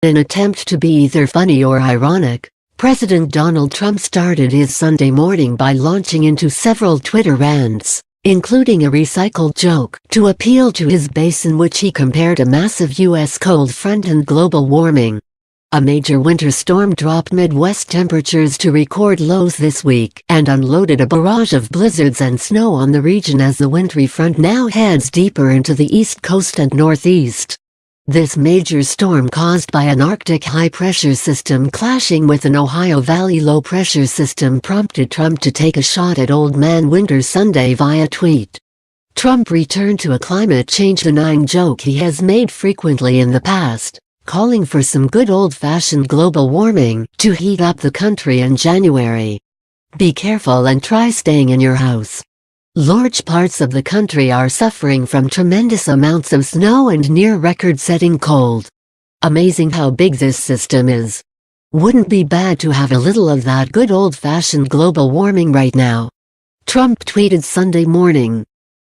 In an attempt to be either funny or ironic, President Donald Trump started his Sunday morning by launching into several Twitter rants, including a recycled joke to appeal to his base in which he compared a massive U.S. cold front and global warming. A major winter storm dropped Midwest temperatures to record lows this week and unloaded a barrage of blizzards and snow on the region as the wintry front now heads deeper into the East Coast and Northeast. This major storm caused by an Arctic high-pressure system clashing with an Ohio Valley low-pressure system prompted Trump to take a shot at Old Man Winter Sunday via tweet. Trump returned to a climate change-denying joke he has made frequently in the past, calling for some good old-fashioned global warming to heat up the country in January. Be careful and try staying in your house. Large parts of the country are suffering from tremendous amounts of snow and near record-setting cold. Amazing how big this system is. Wouldn't be bad to have a little of that good old-fashioned global warming right now. Trump tweeted Sunday morning.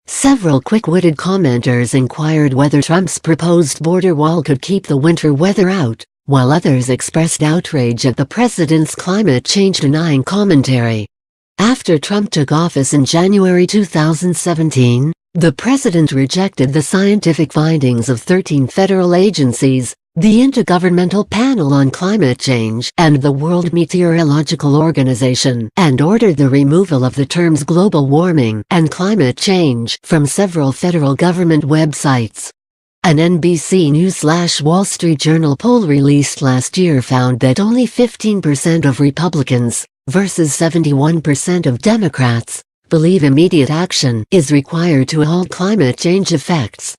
Several quick-witted commenters inquired whether Trump's proposed border wall could keep the winter weather out, while others expressed outrage at the president's climate change-denying commentary. After Trump took office in January 2017, the president rejected the scientific findings of 13 federal agencies, the Intergovernmental Panel on Climate Change and the World Meteorological Organization, and ordered the removal of the terms global warming and climate change from several federal government websites. An NBC News/Wall Street Journal poll released last year found that only 15% of Republicans, versus 71% of Democrats, believe immediate action is required to halt climate change effects.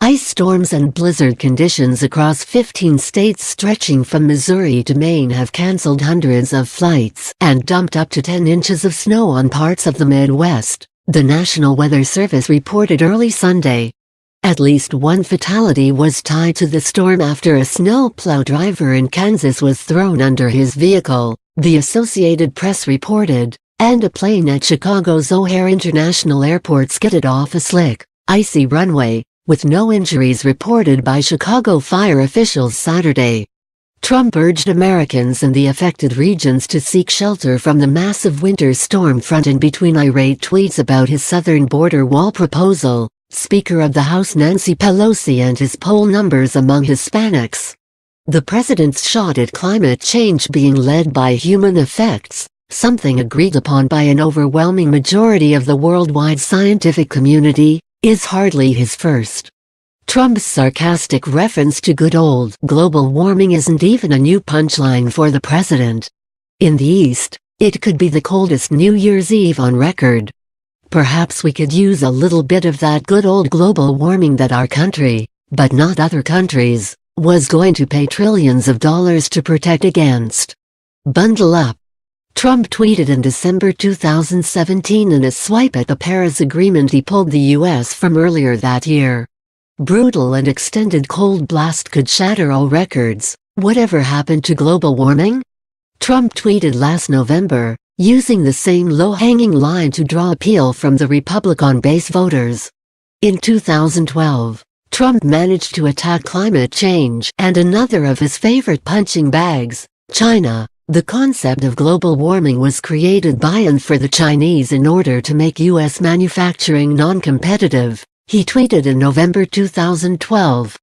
Ice storms and blizzard conditions across 15 states stretching from Missouri to Maine have canceled hundreds of flights and dumped up to 10 inches of snow on parts of the Midwest, the National Weather Service reported early Sunday. At least one fatality was tied to the storm after a snowplow driver in Kansas was thrown under his vehicle, the Associated Press reported, and a plane at Chicago's O'Hare International Airport skidded off a slick, icy runway, with no injuries reported by Chicago fire officials Saturday. Trump urged Americans in the affected regions to seek shelter from the massive winter storm front in between irate tweets about his southern border wall proposal. Speaker of the House Nancy Pelosi and his poll numbers among Hispanics. The president's shot at climate change being led by human effects, something agreed upon by an overwhelming majority of the worldwide scientific community, is hardly his first. Trump's sarcastic reference to good old global warming isn't even a new punchline for the president. In the East, it could be the coldest New Year's Eve on record. Perhaps we could use a little bit of that good old global warming that our country, but not other countries, was going to pay trillions of dollars to protect against. Bundle up. Trump tweeted in December 2017 in a swipe at the Paris Agreement he pulled the U.S. from earlier that year. Brutal and extended cold blast could shatter all records. Whatever happened to global warming? Trump tweeted last November, using the same low-hanging line to draw appeal from the Republican-base voters. In 2012, Trump managed to attack climate change and another of his favorite punching bags, China. The concept of global warming was created by and for the Chinese in order to make U.S. manufacturing non-competitive, he tweeted in November 2012.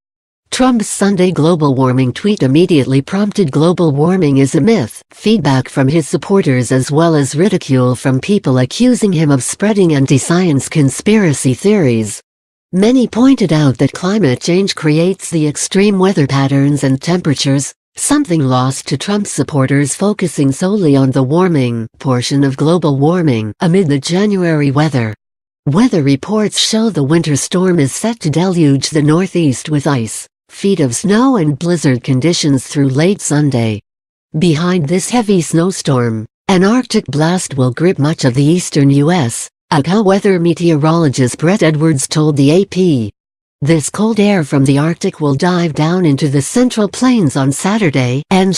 Trump's Sunday global warming tweet immediately prompted global warming is a myth, feedback from his supporters as well as ridicule from people accusing him of spreading anti-science conspiracy theories. Many pointed out that climate change creates the extreme weather patterns and temperatures, something lost to Trump supporters focusing solely on the warming portion of global warming amid the January weather. Weather reports show the winter storm is set to deluge the Northeast with ice, feet of snow and blizzard conditions through late Sunday. Behind this heavy snowstorm, an Arctic blast will grip much of the eastern U.S., weather meteorologist Brett Edwards told the AP. This cold air from the Arctic will dive down into the Central Plains on Saturday and